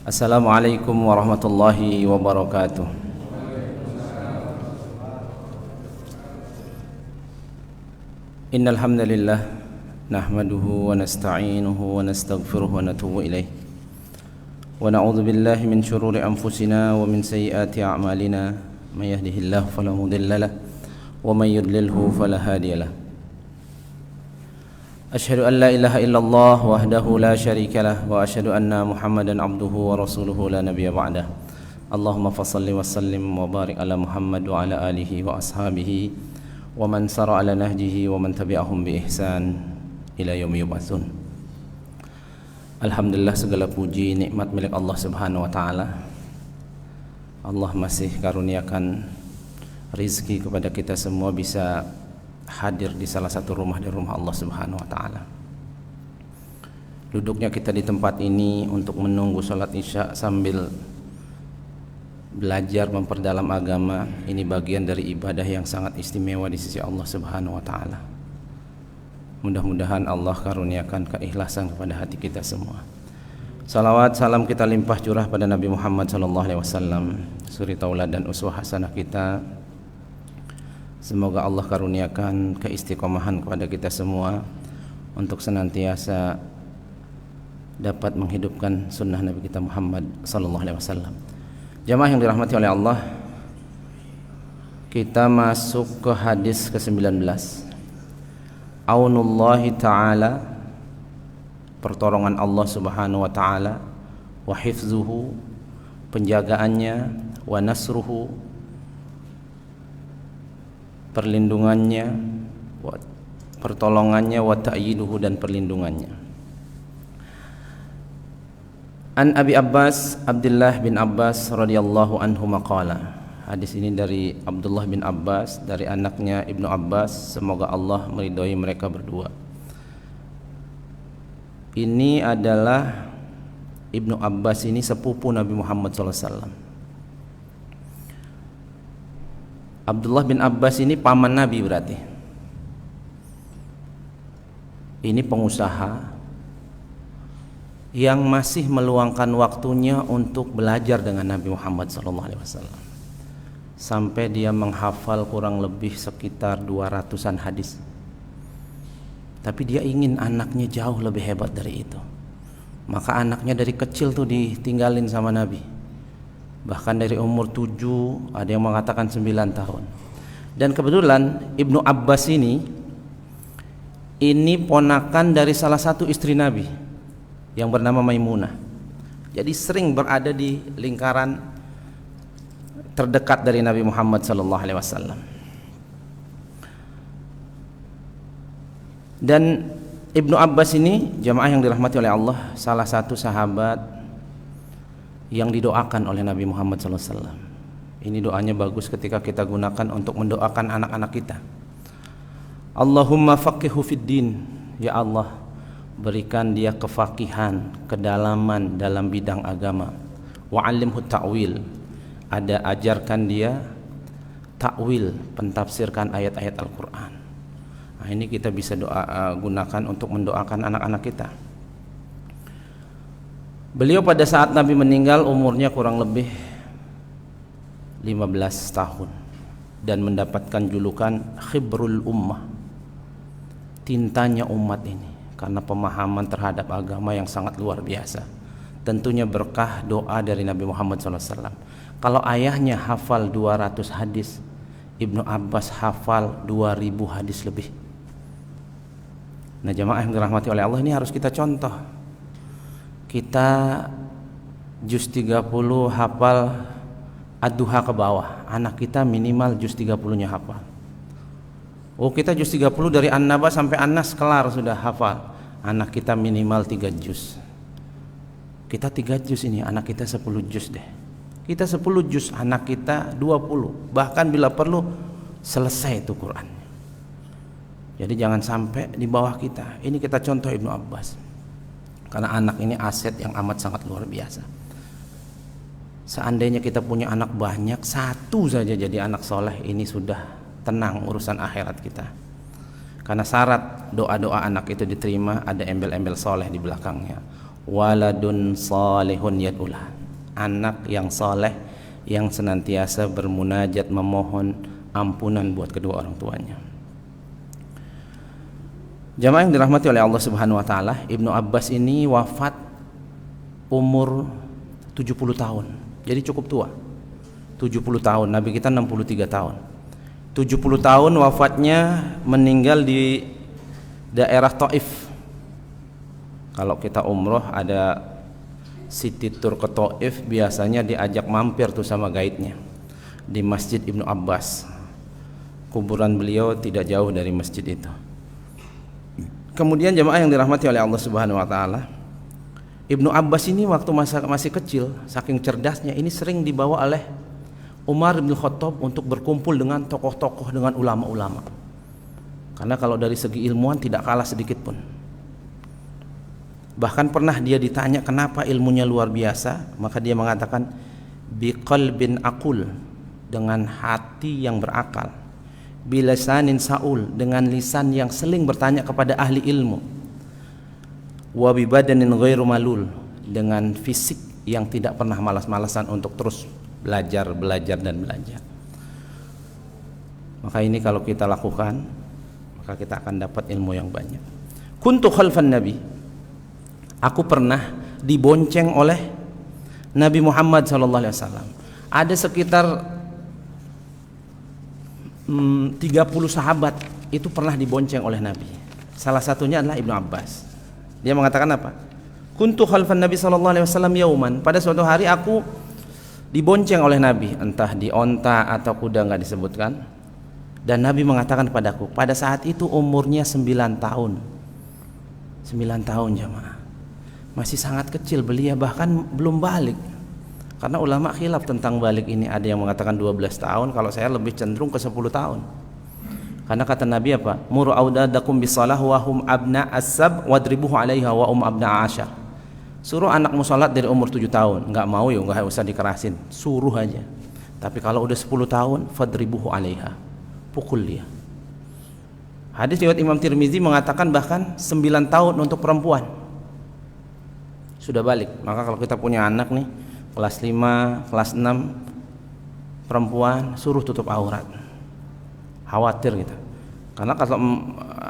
Assalamualaikum warahmatullahi wabarakatuh. Innal hamdalillah nahmaduhu wa nasta'inuhu wa nastaghfiruhu wa natubu ilaih. Wa na'udzu billahi min shururi anfusina wa min sayyiati a'malina. May yahdihillahu fala mudilla lahu wa may yudlilhu fala hadiya lahu. Asyhadu an la ilaha illallah wahdahu la syarika lah wa asyhadu anna Muhammadan abduhu wa rasuluhu la nabiyya ba'dah. Allahumma fassalli wa sallim wa barik ala Muhammad wa ala alihi wa ashabihi wa man sara ala nahjihi wa man tabi'ahum bi ihsan ila yaumi yub'atsun. Alhamdulillah, segala puji nikmat milik Allah Subhanahu wa taala. Allah masih karuniakan rizki kepada kita semua bisa hadir di salah satu rumah dari rumah Allah Subhanahu wa taala. Duduknya kita di tempat ini untuk menunggu salat Isya sambil belajar memperdalam agama, ini bagian dari ibadah yang sangat istimewa di sisi Allah Subhanahu wa taala. Mudah-mudahan Allah karuniakan keikhlasan kepada hati kita semua. Salawat salam kita limpah curah pada Nabi Muhammad sallallahu alaihi wasallam, suri tauladan uswah hasanah kita. Semoga Allah karuniakan keistiqomahan kepada kita semua untuk senantiasa dapat menghidupkan sunnah Nabi kita Muhammad sallallahu alaihi wasallam. Jamaah yang dirahmati oleh Allah, kita masuk ke hadis ke-19. Aunullahi ta'ala, pertolongan Allah Subhanahu wa taala, wa hifzuhu, penjagaannya, wa nasruhu, perlindungannya, pertolongannya, wa ta'yiduhu, dan perlindungannya. An Abi Abbas, Abdullah bin Abbas radhiyallahu anhu maqala. Hadis ini dari Abdullah bin Abbas, dari anaknya Ibnu Abbas, semoga Allah meridhai mereka berdua. Ini adalah Ibnu Abbas ini sepupu Nabi Muhammad sallallahu alaihi wasallam. Abdullah bin Abbas ini paman Nabi berarti. Ini pengusaha yang masih meluangkan waktunya untuk belajar dengan Nabi Muhammad SAW. Sampai dia menghafal kurang lebih sekitar 200-an hadis. Tapi dia ingin anaknya jauh lebih hebat dari itu. Maka anaknya dari kecil tuh ditinggalin sama Nabi. Bahkan dari umur 7, ada yang mengatakan 9 tahun. Dan kebetulan Ibnu Abbas ini ponakan dari salah satu istri Nabi yang bernama Maimunah. Jadi sering berada di lingkaran terdekat dari Nabi Muhammad SAW. Dan Ibnu Abbas ini, jamaah yang dirahmati oleh Allah, salah satu sahabat yang didoakan oleh Nabi Muhammad SAW. Ini doanya bagus ketika kita gunakan untuk mendoakan anak-anak kita. Allahumma faqihu fid din, ya Allah, berikan dia kefakihan, kedalaman dalam bidang agama. Wa 'allimhu ta'wil, ada ajarkan dia ta'wil, pentafsirkan ayat-ayat Al-Qur'an. Nah, ini kita bisa gunakan untuk mendoakan anak-anak kita. Beliau pada saat Nabi meninggal umurnya kurang lebih 15 tahun dan mendapatkan julukan Khibrul Ummah, tintanya umat ini, karena pemahaman terhadap agama yang sangat luar biasa. Tentunya berkah doa dari Nabi Muhammad SAW. Kalau ayahnya hafal 200 hadis, Ibnu Abbas hafal 2000 hadis lebih. Nah, jamaah yang dirahmati oleh Allah, ini harus kita contoh. Kita juz 30 hafal ad-duha ke bawah, anak kita minimal juz 30-nya hafal. Oh, kita juz 30 dari An-Naba sampai An-Nas kelar sudah hafal. Anak kita minimal 3 juz. Kita 3 juz ini, anak kita 10 juz deh. Kita 10 juz, anak kita 20. Bahkan bila perlu selesai itu Quran. Jadi jangan sampai di bawah kita. Ini kita contoh Ibnu Abbas. Karena anak ini aset yang amat sangat luar biasa. Seandainya kita punya anak banyak, satu saja jadi anak soleh, ini sudah tenang urusan akhirat kita. Karena syarat doa-doa anak itu diterima ada embel-embel soleh di belakangnya. waladun salihun yad'ulah, anak yang saleh yang senantiasa bermunajat memohon ampunan buat kedua orang tuanya. Jamaah yang dirahmati oleh Allah Subhanahu wa taala, Ibnu Abbas ini wafat umur 70 tahun. Jadi cukup tua. 70 tahun, Nabi kita 63 tahun. 70 tahun wafatnya, meninggal di daerah Taif. Kalau kita umroh ada city tour ke Taif, biasanya diajak mampir tuh sama guide-nya di Masjid Ibnu Abbas. Kuburan beliau tidak jauh dari masjid itu. Kemudian jemaah yang dirahmati oleh Allah Subhanahu wa taala, Ibnu Abbas ini waktu masih kecil, saking cerdasnya ini sering dibawa oleh Umar bin Khattab untuk berkumpul dengan tokoh-tokoh, dengan ulama-ulama. Karena kalau dari segi ilmuwan tidak kalah sedikit pun. Bahkan pernah dia ditanya kenapa ilmunya luar biasa, maka dia mengatakan biqalbin aqul, dengan hati yang berakal, bilasanin saul, dengan lisan yang seling bertanya kepada ahli ilmu, wa bibadanin ghairu malul, dengan fisik yang tidak pernah malas-malasan untuk terus belajar dan belajar. Maka ini kalau kita lakukan, maka kita akan dapat ilmu yang banyak. Kuntu khalfan Nabi, aku pernah dibonceng oleh Nabi Muhammad SAW. Ada sekitar 30 sahabat itu pernah dibonceng oleh Nabi. Salah satunya adalah Ibnu Abbas. Dia mengatakan apa? Kuntu khalfan Nabi SAW yauman, pada suatu hari aku dibonceng oleh Nabi, entah di onta atau kuda, nggak disebutkan. Dan Nabi mengatakan kepadaku, pada saat itu umurnya 9 tahun. 9 tahun jamaah, masih sangat kecil belia, bahkan belum balik. Karena ulama khilaf tentang balik ini, ada yang mengatakan 12 tahun, kalau saya lebih cenderung ke 10 tahun. Karena kata Nabi apa? Muru audadakum bisalah wa hum abna as-sab wadribuhu 'alaiha wa abna 'ashar. Suruh anakmu sholat dari umur 7 tahun. Enggak mau ya, enggak usah dikerasin, suruh aja. Tapi kalau udah 10 tahun, fadribuhu 'alaiha, pukul dia. Hadis riwayat Imam Tirmizi mengatakan bahkan 9 tahun untuk perempuan sudah balik. Maka kalau kita punya anak nih kelas 5, kelas 6 perempuan, suruh tutup aurat. Khawatir kita. Karena kalau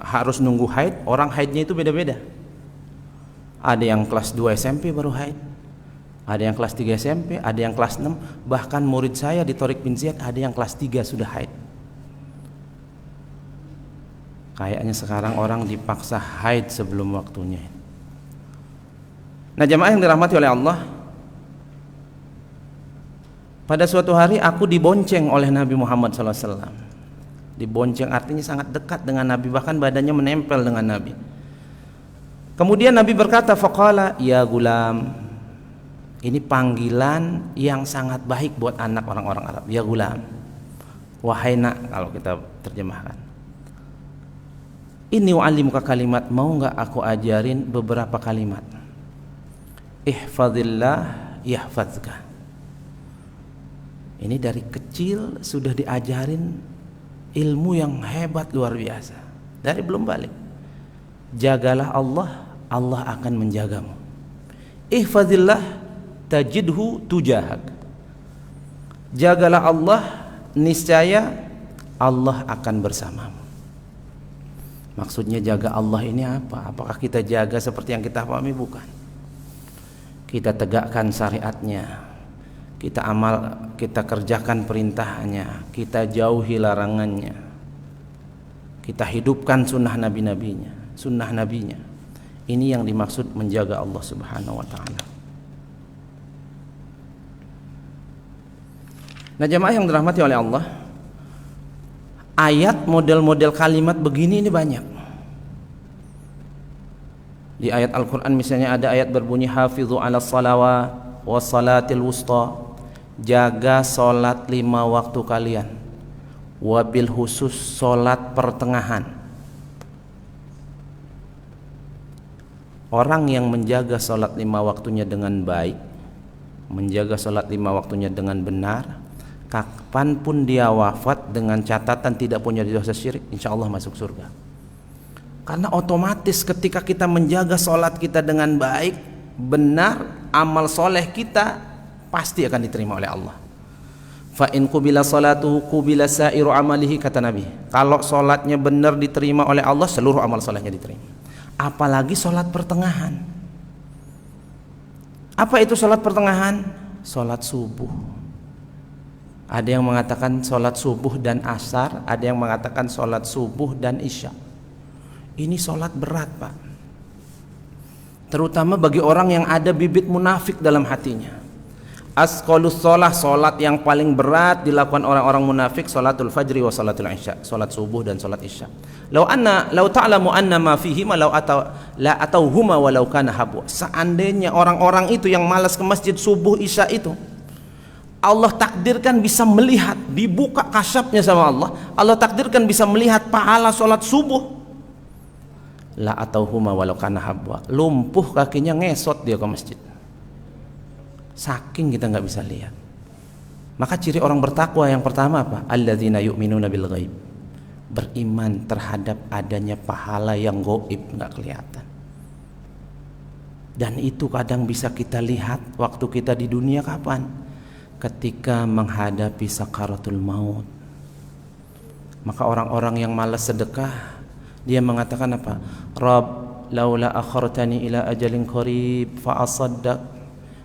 harus nunggu haid, orang haidnya itu beda-beda. Ada yang kelas 2 SMP baru haid, ada yang kelas 3 SMP, ada yang kelas 6. Bahkan murid saya di Thoriq bin Ziyad ada yang kelas 3 sudah haid. Kayaknya sekarang orang dipaksa haid sebelum waktunya. Nah jamaah yang dirahmati oleh Allah, pada suatu hari aku dibonceng oleh Nabi Muhammad SAW. Dibonceng artinya sangat dekat dengan Nabi, bahkan badannya menempel dengan Nabi. Kemudian Nabi berkata, faqala ya gulam. Ini panggilan yang sangat baik buat anak orang-orang Arab. Ya gulam, wahai nak, kalau kita terjemahkan. Ini wa'alimuka kalimat, mau enggak aku ajarin beberapa kalimat. Ihfazillah yahfazka. Ini dari kecil sudah diajarin ilmu yang hebat luar biasa. Dari belum balik. Jagalah Allah, Allah akan menjagamu. Ihfazillah tajidhu tujahak. Jagalah Allah, niscaya Allah akan bersamamu. Maksudnya jaga Allah ini apa? Apakah kita jaga seperti yang kita pahami? Bukan. Kita tegakkan syariatnya, kita kerjakan perintahnya, kita jauhi larangannya, kita hidupkan sunnah nabi-nabinya, sunnah nabinya. Ini yang dimaksud menjaga Allah Subhanahu wa ta'ala. Nah jamaah yang dirahmati oleh Allah, ayat model-model kalimat begini ini banyak. Di ayat Al-Quran misalnya ada ayat berbunyi hafizu ala salawat wa salatil wusta, jaga solat 5 waktu kalian, wabil khusus solat pertengahan. Orang yang menjaga solat 5 waktunya dengan baik, menjaga solat 5 waktunya dengan benar, kapanpun dia wafat dengan catatan tidak punya dosa syirik, insya Allah masuk surga. Karena otomatis ketika kita menjaga solat kita dengan baik, benar, amal soleh kita pasti akan diterima oleh Allah. Fa in qubila salatuhu qubila sairu amalihi, kata Nabi. Kalau solatnya benar diterima oleh Allah, seluruh amal solehnya diterima. Apalagi solat pertengahan. Apa itu solat pertengahan? Solat subuh. Ada yang mengatakan solat subuh dan asar, ada yang mengatakan solat subuh dan isya. Ini solat berat, Pak. Terutama bagi orang yang ada bibit munafik dalam hatinya. Asqalus sholah, solat yang paling berat dilakukan orang-orang munafik, salatul fajri wa salatul isya, solat subuh dan solat isya. Lau ta'lamu anna ma fihi ma la atauhuma walau kana habwa. Seandainya orang-orang itu yang malas ke masjid subuh isya itu, Allah takdirkan bisa melihat, dibuka kasyafnya sama Allah, Allah takdirkan bisa melihat pahala solat subuh, la atauhuma walau kana habwa, lumpuh kakinya, ngesot dia ke masjid. Saking kita nggak bisa lihat. Maka ciri orang bertakwa yang pertama apa? Alladzina yu'minuna bil ghaib. Beriman terhadap adanya pahala yang gaib, nggak kelihatan. Dan itu kadang bisa kita lihat waktu kita di dunia kapan? Ketika menghadapi sakaratul maut. Maka orang-orang yang malas sedekah, dia mengatakan apa? Rabb laula akhartani ila ajalin qarib fa asaddaq.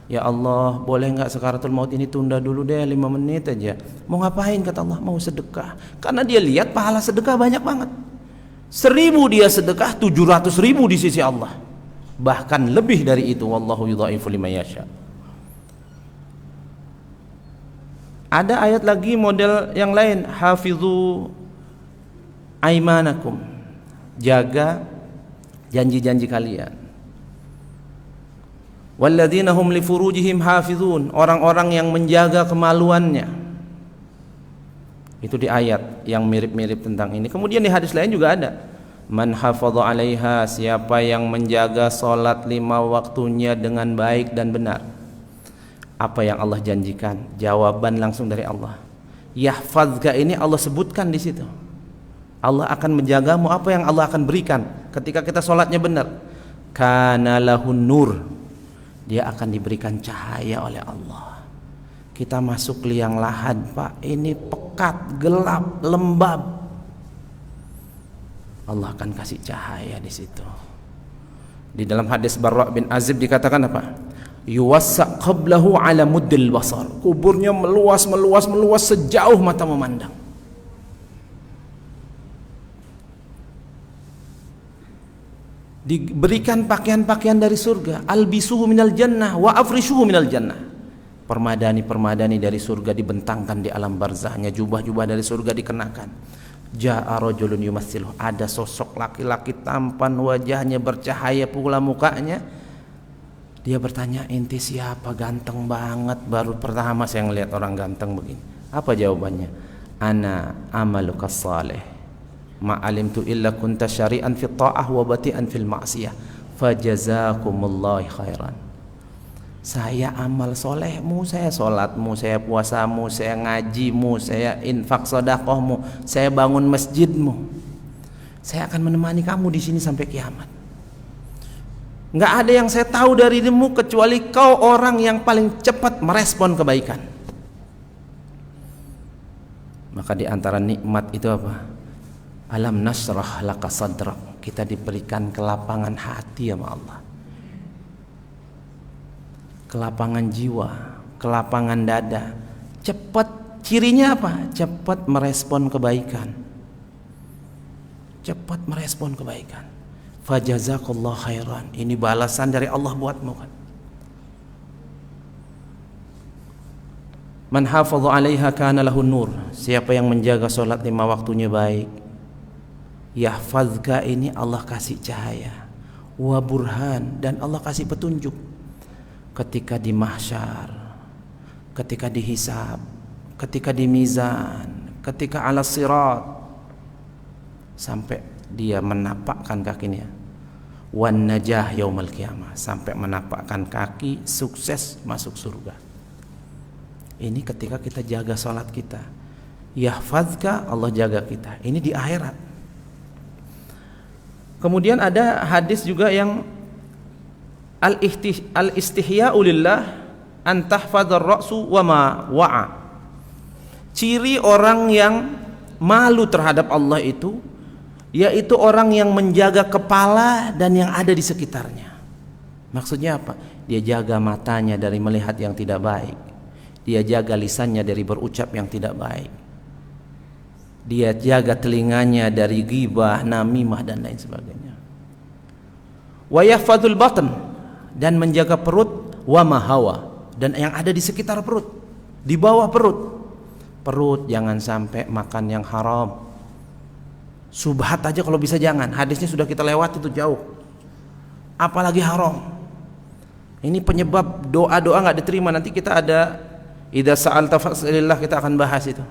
Ya Allah, boleh nggak sakaratul maut ini tunda dulu deh 5 menit aja. Mau ngapain kata Allah? Mau sedekah. Karena dia lihat pahala sedekah banyak banget. 1000 dia sedekah, 700.000 di sisi Allah. Bahkan lebih dari itu. Wallahu yudhaifu liman yasha. Ada ayat lagi model yang lain. Hafizu aimanakum. Jaga janji-janji kalian. Walladzina hum li furujihim hafizun, orang-orang yang menjaga kemaluannya. Itu di ayat yang mirip-mirip tentang ini. Kemudian di hadis lain juga ada, man hafadha 'alaiha, siapa yang menjaga salat 5 waktunya dengan baik dan benar. Apa yang Allah janjikan? Jawaban langsung dari Allah. Yahfazka ini Allah sebutkan di situ. Allah akan menjagamu, apa yang Allah akan berikan ketika kita salatnya benar. Kana lahun nur, dia akan diberikan cahaya oleh Allah. Kita masuk liang lahat, Pak, ini pekat, gelap, lembab. Allah akan kasih cahaya di situ. Di dalam hadis Barra bin Azib dikatakan apa? Yuwassa qablahu ala muddil basar. Kuburnya meluas sejauh mata memandang. Diberikan pakaian-pakaian dari surga, albisuhu minal jannah wa afrishuhu minal jannah. Permadani-permadani dari surga dibentangkan di alam barzahnya, jubah-jubah dari surga dikenakan. Ja'a rajulun yumatsiluh, ada sosok laki-laki tampan, wajahnya bercahaya pula mukanya. Dia bertanya, "Ente siapa? Ganteng banget. Baru pertama saya ngelihat orang ganteng begini." Apa jawabannya? Ana amalukas salih. Ma'alimtu illa kunta syari'an fi ta'ah wa bati'an fil ma'siyah fajazakumullahu khairan. Saya amal solehmu, saya solatmu, saya puasamu, saya ngajimu, saya infak sedekahmu, saya bangun masjidmu. Saya akan menemani kamu di sini sampai kiamat. Nggak ada yang saya tahu dari dirimu kecuali kau orang yang paling cepat merespon kebaikan. Maka di antara nikmat itu apa? Alam nasrah laka sadrak, kita diberikan kelapangan hati sama Allah, kelapangan jiwa, kelapangan dada. Cepat, cirinya apa? Cepat merespon kebaikan, cepat merespon kebaikan. Fajazakallahu khairan, ini balasan dari Allah buatmu kan. Man hafadha 'alaiha kana lahun nur, siapa yang menjaga salat 5 waktunya baik. Yahfazka ini Allah kasih cahaya, wa burhan, dan Allah kasih petunjuk ketika di mahsyar, ketika dihisab, ketika di mizan, ketika ala sirat, sampai dia menapakkan kakinya, wan najah yaumal qiyamah, sampai menapakkan kaki sukses masuk surga. Ini ketika kita jaga salat kita. Yahfazka, Allah jaga kita. Ini di akhirat. Kemudian ada hadis juga yang Al-istihya'u lillah an tahfadzar ra'su wa ma wa'a. Ciri orang yang malu terhadap Allah itu yaitu orang yang menjaga kepala dan yang ada di sekitarnya. Maksudnya apa? Dia jaga matanya dari melihat yang tidak baik. Dia jaga lisannya dari berucap yang tidak baik. Dia jaga telinganya dari ghibah, namimah dan lain sebagainya. Wa yahfadzul batn, dan menjaga perut, wa ma hawa, dan yang ada di sekitar perut, di bawah perut. Perut jangan sampai makan yang haram. Subhat aja kalau bisa jangan. Hadisnya sudah kita lewat itu jauh. Apalagi haram. Ini penyebab doa-doa enggak diterima. Nanti kita ada idza sa'alta fas'alillah, kita akan bahas itu.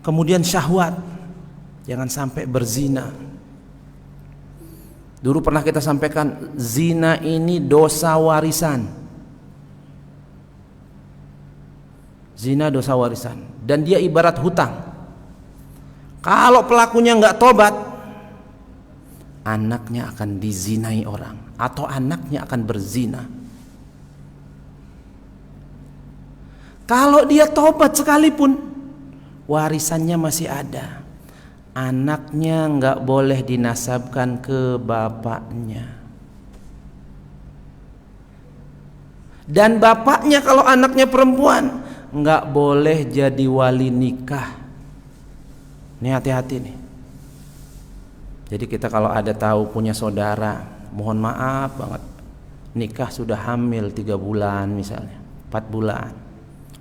Kemudian syahwat. Jangan sampai berzina. Dulu pernah kita sampaikan, zina ini dosa warisan. Zina dosa warisan, dan dia ibarat hutang. Kalau pelakunya nggak tobat, anaknya akan dizinai orang, atau anaknya akan berzina. Kalau dia tobat sekalipun, warisannya masih ada. Anaknya nggak boleh dinasabkan ke bapaknya, dan bapaknya kalau anaknya perempuan nggak boleh jadi wali nikah. Ini hati-hati nih. Jadi kita kalau ada tahu punya saudara, mohon maaf banget, nikah sudah hamil 3 bulan misalnya, 4 bulan.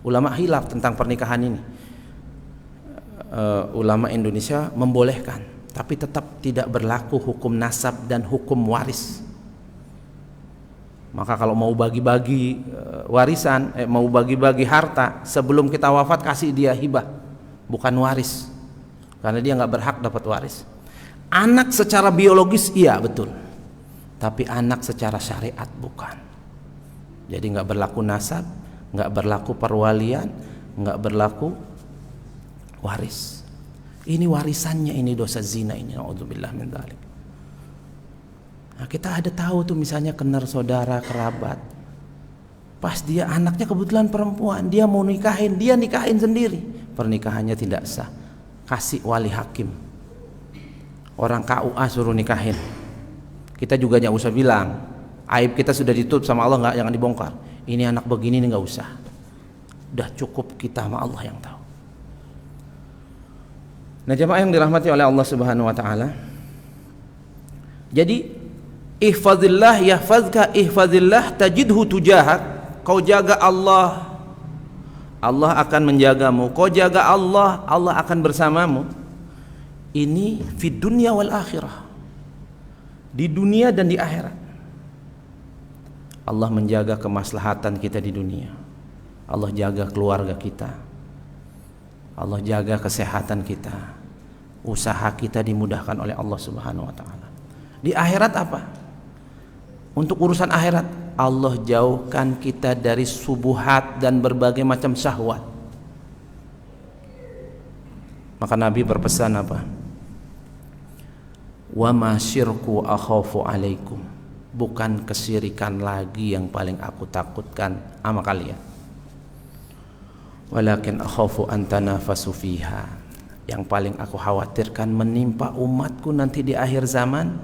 Ulama khilaf tentang pernikahan ini. Ulama Indonesia membolehkan, tapi tetap tidak berlaku hukum nasab dan hukum waris. Maka kalau mau bagi-bagi warisan, mau bagi-bagi harta, sebelum kita wafat kasih dia hibah, bukan waris, karena dia nggak berhak dapat waris. Anak secara biologis iya betul, tapi anak secara syariat bukan. Jadi nggak berlaku nasab, nggak berlaku perwalian, nggak berlaku waris. Ini warisannya, ini dosa zina ini, naudzubillah min dzalik. Nah, kita ada tahu tuh misalnya kenar saudara kerabat, pas dia anaknya kebetulan perempuan, dia mau nikahin, dia nikahin sendiri, pernikahannya tidak sah, kasih wali hakim, orang KUA suruh nikahin. Kita juga nggak usah bilang, aib kita sudah ditutup sama Allah, nggak, jangan dibongkar. Ini anak begini, ini nggak usah, udah cukup kita sama Allah yang tahu. Nah, jemaah yang dirahmati oleh Allah Subhanahu wa taala. Jadi, ihfazillah yahfazka, ihfazillah tajidhu tujahak. Kau jaga Allah, Allah akan menjagamu. Kau jaga Allah, Allah akan bersamamu. Ini fid dunya wal akhirah. Di dunia dan di akhirat. Allah menjaga kemaslahatan kita di dunia. Allah jaga keluarga kita. Allah jaga kesehatan kita, usaha kita dimudahkan oleh Allah Subhanahu wa taala. Di akhirat apa? Untuk urusan akhirat, Allah jauhkan kita dari subuhat dan berbagai macam syahwat. Maka Nabi berpesan apa? Wa ma syirku akhafu alaikum. Bukan kesyirikan lagi yang paling aku takutkan sama kalian. Walakin akhafu an tanafasu fiha. Yang paling aku khawatirkan menimpa umatku nanti di akhir zaman,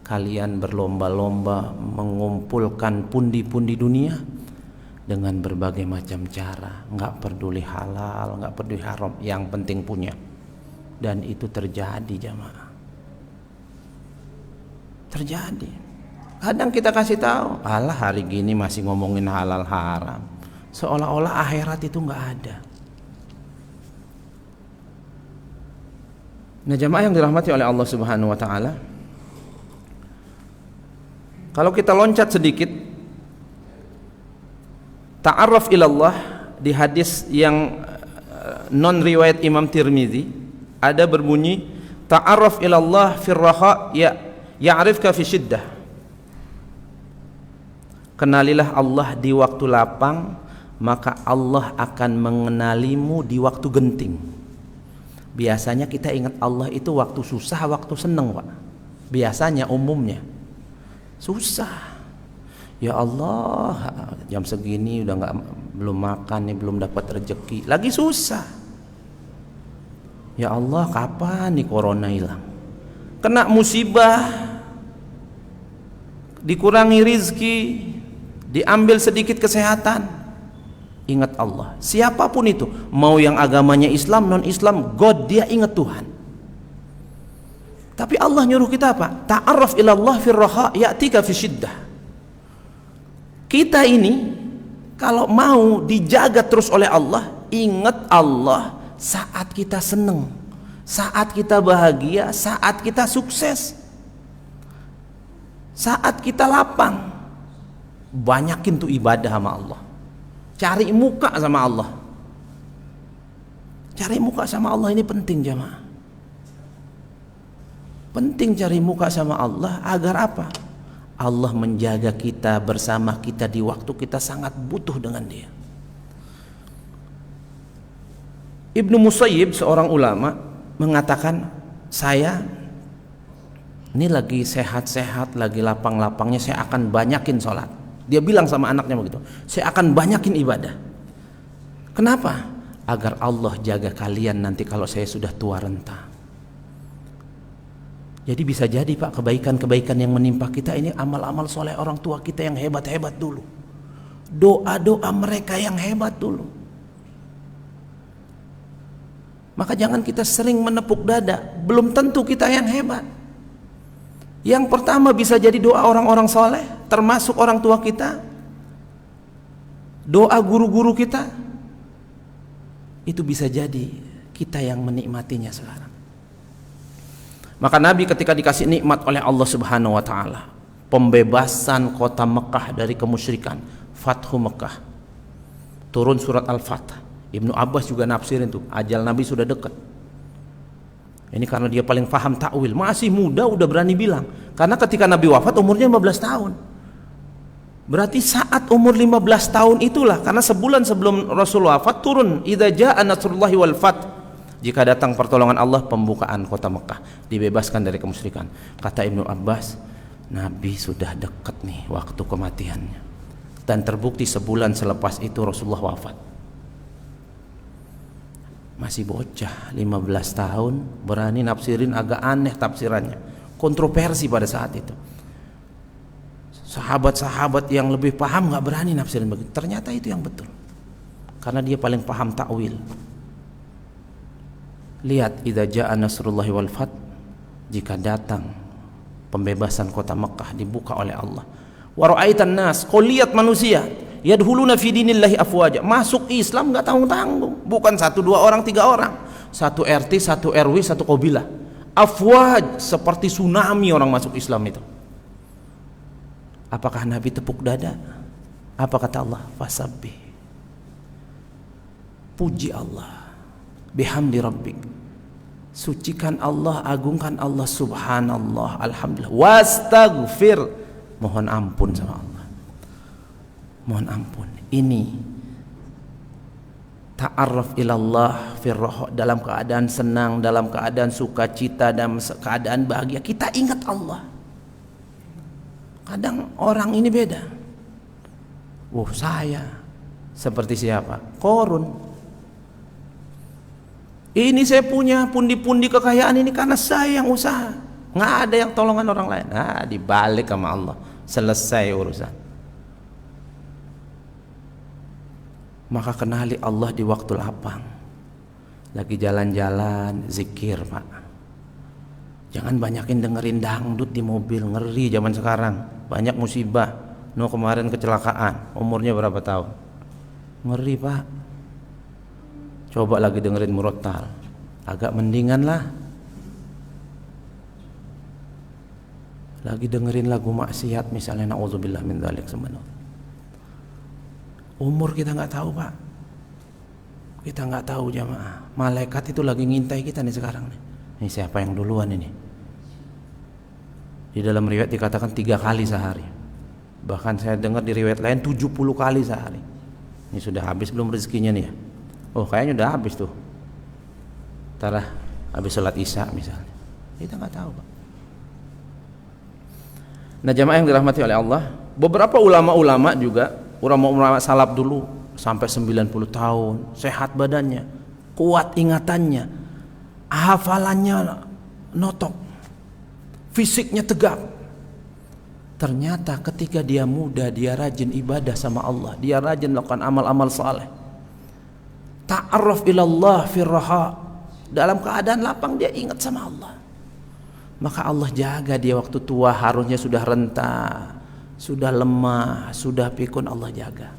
kalian berlomba-lomba mengumpulkan pundi-pundi dunia dengan berbagai macam cara, nggak peduli halal, nggak peduli haram, yang penting punya. Dan itu terjadi, jamaah. Terjadi. Kadang kita kasih tahu, alah hari gini masih ngomongin halal haram, seolah-olah akhirat itu nggak ada. Nah, jamaah yang dirahmati oleh Allah Subhanahu wa taala, kalau kita loncat sedikit, ta'arraf ilallah, di hadis yang non riwayat Imam Tirmizi ada berbunyi ta'arraf ilallah fir raha ya'rifka fi syiddah. Kenalilah Allah di waktu lapang, maka Allah akan mengenalimu di waktu genting. Biasanya kita ingat Allah itu waktu susah, waktu seneng, Pak. Biasanya umumnya susah. Ya Allah, jam segini udah belum makan nih, belum dapat rezeki, lagi susah. Ya Allah, kapan nih corona hilang? Kena musibah, dikurangi rizki, diambil sedikit kesehatan. Ingat Allah. Siapapun itu, mau yang agamanya Islam, non Islam, God, dia ingat Tuhan. Tapi Allah nyuruh kita apa? Ta'arraf ilallah fir raha ya'tika fi syiddah. Kita ini kalau mau dijaga terus oleh Allah, ingat Allah saat kita seneng, saat kita bahagia, saat kita sukses, saat kita lapang. Banyakin tuh ibadah sama Allah, cari muka sama Allah. Cari muka sama Allah ini penting jamaah. Penting cari muka sama Allah agar apa? Allah menjaga kita, bersama kita di waktu kita sangat butuh dengan dia. Ibnu Musayyib, seorang ulama, mengatakan, saya ini lagi sehat-sehat, lagi lapang-lapangnya, saya akan banyakin sholat. Dia bilang sama anaknya begitu, saya akan banyakin ibadah. Kenapa? Agar Allah jaga kalian nanti kalau saya sudah tua renta. Jadi bisa jadi Pak, kebaikan-kebaikan yang menimpa kita ini amal-amal soleh orang tua kita yang hebat-hebat dulu, doa-doa mereka yang hebat dulu. Maka jangan kita sering menepuk dada, belum tentu kita yang hebat. Yang pertama bisa jadi doa orang-orang soleh, termasuk orang tua kita, doa guru-guru kita. Itu bisa jadi kita yang menikmatinya sekarang. Maka Nabi ketika dikasih nikmat oleh Allah Subhanahu wa taala, pembebasan kota Mekah dari kemusyrikan, Fathu Mekah, turun surat Al-Fath. Ibnu Abbas juga nafsirin tuh, ajal Nabi sudah dekat. Ini karena dia paling paham takwil, masih muda udah berani bilang. Karena ketika Nabi wafat umurnya 15 tahun. Berarti saat umur 15 tahun itulah, karena sebulan sebelum Rasul wafat turun, idza jaa nasrullahi wal fath. Jika datang pertolongan Allah, pembukaan kota Mekah, dibebaskan dari kemusyrikan. Kata Ibnu Abbas, Nabi sudah dekat nih waktu kematiannya. Dan terbukti sebulan selepas itu Rasulullah wafat. Masih bocah 15 tahun, berani nafsirin, agak aneh tafsirannya, kontroversi pada saat itu. Sahabat-sahabat yang lebih paham gak berani nafsirin begitu. Ternyata itu yang betul, karena dia paling paham takwil. Lihat, idza jaa nasrullahi wal fath, jika datang pembebasan kota Mekah, dibuka oleh Allah. Wa ra'aitan nas, kau lihat manusia yadkhuluna fi dinillahi afwaja, masuk Islam enggak tanggung-tanggung, bukan 1, 2 orang, 3 orang, 1 RT, 1 RW, 1 kabilah. Afwaj, seperti tsunami orang masuk Islam itu. Apakah Nabi tepuk dada? Apa kata Allah? Fasabbih, puji Allah, bihamdi rabbik, sucikan Allah, agungkan Allah, subhanallah, alhamdulillah, wastaghfir, mohon ampun sama Allah, mohon ampun. Ini ta'arraf ilallah firroh, dalam keadaan senang, dalam keadaan sukacita, dalam keadaan bahagia, kita ingat Allah. Kadang orang ini beda. Saya seperti siapa? Korun. Ini saya punya pundi-pundi kekayaan ini karena saya yang usaha, nggak ada yang tolongan orang lain. Dibalik sama Allah, selesai urusan. Maka kenali Allah di waktu lapang, lagi jalan-jalan, zikir Pak. Jangan banyakin dengerin dangdut di mobil, ngeri zaman sekarang, banyak musibah. Kemarin kecelakaan, umurnya berapa tahun? Ngeri Pak. Coba lagi dengerin murotal, agak mendingan lah. Lagi dengerin lagu maksiat misalnya, na'udzubillah min dzalik sebenarnya. Umur kita nggak tahu Pak, kita nggak tahu jamaah. Malaikat itu lagi ngintai kita nih sekarang nih. Ini siapa yang duluan ini? Di dalam riwayat dikatakan 3 kali sehari. Bahkan saya dengar di riwayat lain 70 kali sehari. Ini sudah habis belum rezekinya nih ya? Kayaknya udah habis tuh. Habis sholat isya misalnya. Kita nggak tahu Pak. Nah jamaah yang dirahmati oleh Allah, beberapa ulama-ulama juga, ulama-ulama salaf dulu sampai 90 tahun, sehat badannya, kuat ingatannya, hafalannya notok, fisiknya tegap. Ternyata ketika dia muda, dia rajin ibadah sama Allah, dia rajin melakukan amal-amal saleh. Ta'arraf ilallah firraha, dalam keadaan lapang dia ingat sama Allah. Maka Allah jaga dia waktu tua, harusnya sudah renta, sudah lemah, sudah pikun, Allah jaga.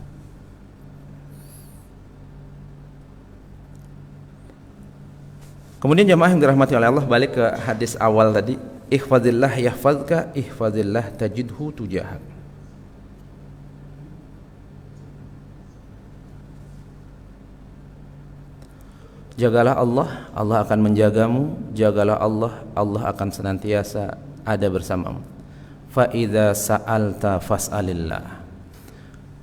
Kemudian jamaah yang dirahmati oleh Allah, balik ke hadis awal tadi, ihfazillah yahfazka, ihfazillah tajidhu tujahak. Jagalah Allah, Allah akan menjagamu. Jagalah Allah, Allah akan senantiasa ada bersamamu. Fa idza sa'alta fas'alillah.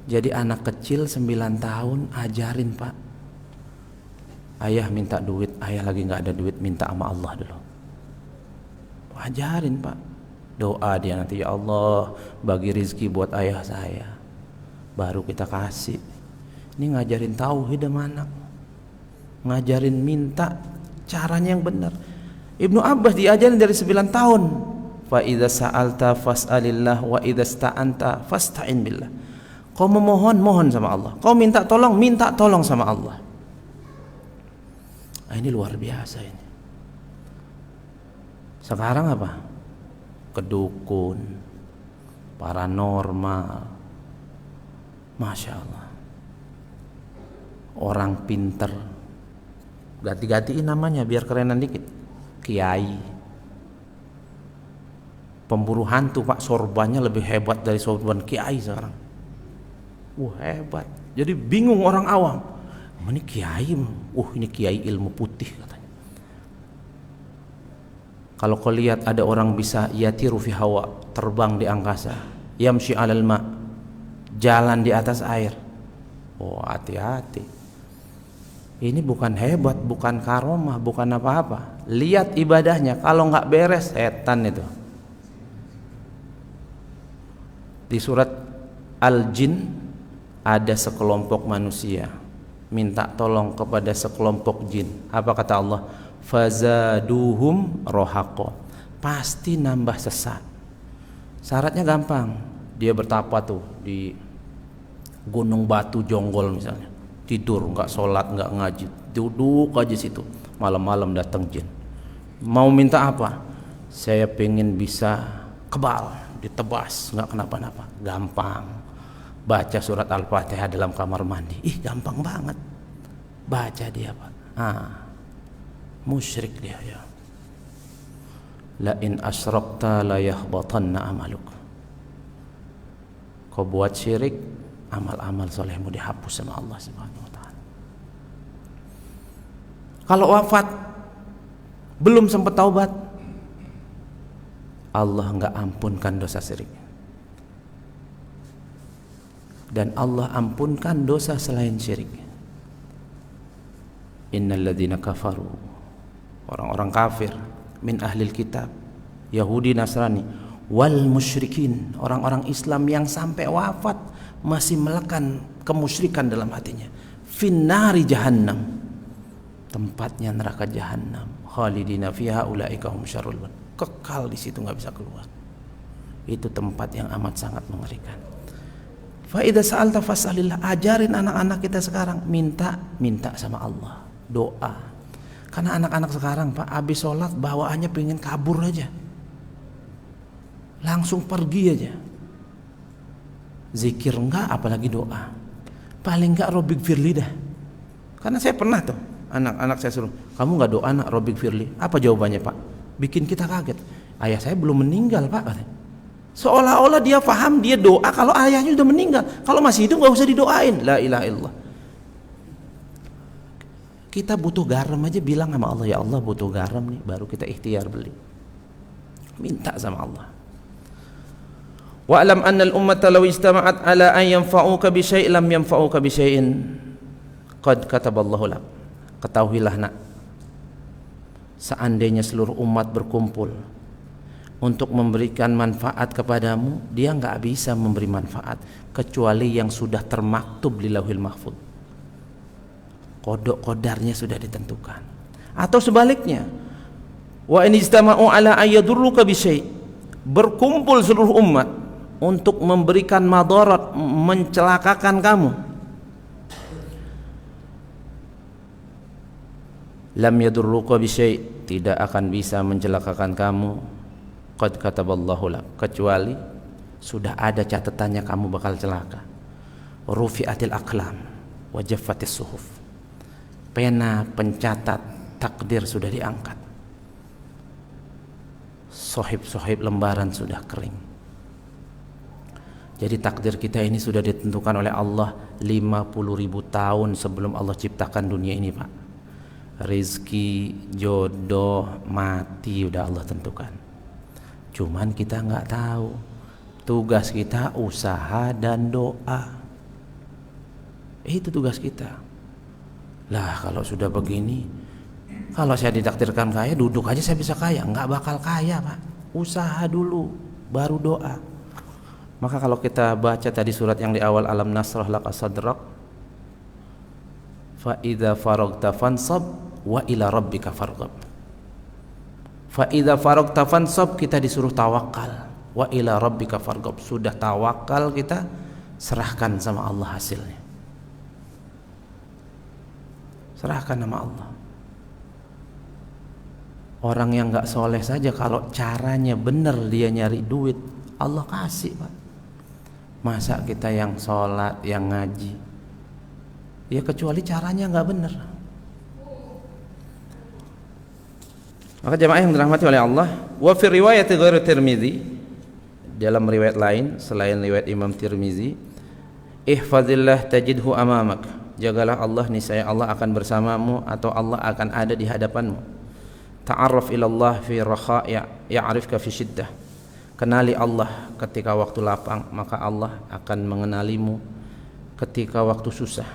Jadi anak kecil 9 tahun ajarin, Pak. Ayah minta duit, ayah lagi nggak ada duit, minta sama Allah dulu. Ajarin, Pak. Doa dia nanti, ya Allah bagi rizki buat ayah saya, baru kita kasih. Ini ngajarin tauhid sama anak, ngajarin minta caranya yang benar. Ibnu Abbas diajarin dari 9 tahun. Fa idza sa'alta fas'alillah wa idza sta'anta fasta'in billah. Kau memohon, mohon sama Allah. Kau minta tolong sama Allah. Nah, ini luar biasa ini. Sekarang apa? Kedukun, paranormal. Masya Allah. Orang pinter, ganti-gantiin namanya biar kerenan dikit. Kiai, pemburu hantu, Pak. Sorbannya lebih hebat dari sorban kiai sekarang. Hebat. Jadi bingung orang awam, ini kiai, ini kiai ilmu putih katanya. Kalau kau lihat ada orang bisa yatiru fi hawa, terbang di angkasa, yamshi alal ma, jalan di atas air. Hati-hati. Ini bukan hebat, bukan karomah, bukan apa-apa. Lihat ibadahnya, kalau nggak beres setan itu. Di surat Al-Jin ada sekelompok manusia minta tolong kepada sekelompok jin. Apa kata Allah? Fazaduhum rohaqo, pasti nambah sesat. Syaratnya gampang, dia bertapa tuh di gunung batu jonggol misalnya, tidur, nggak sholat, nggak ngaji, duduk aja situ, malam-malam datang jin. Mau minta apa? Saya pengen bisa kebal, ditebas, nggak kenapa-napa. Gampang. Baca surat Al-Fatihah dalam kamar mandi. Gampang banget. Baca dia, Pak. Musyrik dia ya. La in asyrakta la yahbatanna amaluk. Kau buat syirik, amal-amal solehmu dihapus sama Allah Subhanahu wa taala. Kalau wafat belum sempat taubat, Allah enggak ampunkan dosa syirik. Dan Allah ampunkan dosa selain syirik. Innal ladzina kafaru, orang-orang kafir, min ahlil kitab, Yahudi, Nasrani, wal musyrikin, orang-orang Islam yang sampai wafat masih melekat kemusyrikan dalam hatinya, finnari jahannam, tempatnya neraka jahannam, khalidina fiha ulaika hum syarrul, kekal di situ nggak bisa keluar. Itu tempat yang amat sangat mengerikan. Fa idza sa'alta fas'alillah, ajarin anak-anak kita sekarang minta sama Allah, doa. Karena anak-anak sekarang, Pak, habis sholat bawaannya pengen kabur aja, langsung pergi aja. Zikir enggak, apalagi doa. Paling enggak Robbik Firli dah. Karena saya pernah tuh, anak-anak saya suruh, kamu enggak doa nak Robbik Firli? Apa jawabannya, Pak? Bikin kita kaget. Ayah saya belum meninggal, Pak, katanya. Seolah-olah dia paham, dia doa kalau ayahnya sudah meninggal. Kalau masih hidup enggak usah didoain. La ilaha illallah. Kita butuh garam aja, bilang sama Allah, ya Allah butuh garam nih, baru kita ikhtiar beli. Minta sama Allah. Wa'lam anna al-ummata law ijtama'at ala an yanfa'uka bi syai'in lam yanfa'uka bi syai'in qad kataballahu lak. Ketahuilah nak, seandainya seluruh umat berkumpul untuk memberikan manfaat kepadamu, dia nggak bisa memberi manfaat kecuali yang sudah termaktub di Lauhil Mahfuz. Kodok kodarnya sudah ditentukan. Atau sebaliknya, wa in istama'u ala ayyadurruka bisyai', berkumpul seluruh umat untuk memberikan madarat, mencelakakan kamu, lam yadurruka bisyai', tidak akan bisa mencelakakan kamu, qad kataballahu lak, kecuali sudah ada catatannya kamu bakal celaka. Rufi'atil aqlam wa jaffatis suhuf, pena pencatat takdir sudah diangkat, sohib-sohib lembaran sudah kering. Jadi takdir kita ini sudah ditentukan oleh Allah 50.000 tahun sebelum Allah ciptakan dunia ini, Pak. Rizki, jodoh, mati udah Allah tentukan. Cuman kita nggak tahu. Tugas kita usaha dan doa. Itu tugas kita. Lah kalau sudah begini, kalau saya ditakdirkan kaya, duduk aja saya bisa kaya. Nggak bakal kaya, Pak. Usaha dulu, baru doa. Maka kalau kita baca tadi surat yang di awal, alam nasrah laka sadrak, fa idza faragta fansab wa ila rabbika farghab. Fa idza faragta fansab, kita disuruh tawakal, wa ila rabbika farghab. Sudah tawakal kita, serahkan sama Allah hasilnya. Serahkan sama Allah. Orang yang nggak soleh saja kalau caranya benar dia nyari duit, Allah kasih, Pak. Masa kita yang sholat, yang ngaji, ya kecuali caranya nggak benar. Maka jamaah yang dirahmati oleh Allah, wa fi riwayat ghairi Tirmizi, dalam riwayat lain selain riwayat Imam Tirmizi, ihfazillah tajidhu amamak, jagalah Allah, niscaya Allah akan bersamamu atau Allah akan ada di hadapanmu. Ta'arraf ilallah fi rakha ya'rifka fi syiddah, kenali Allah ketika waktu lapang, maka Allah akan mengenalimu ketika waktu susah.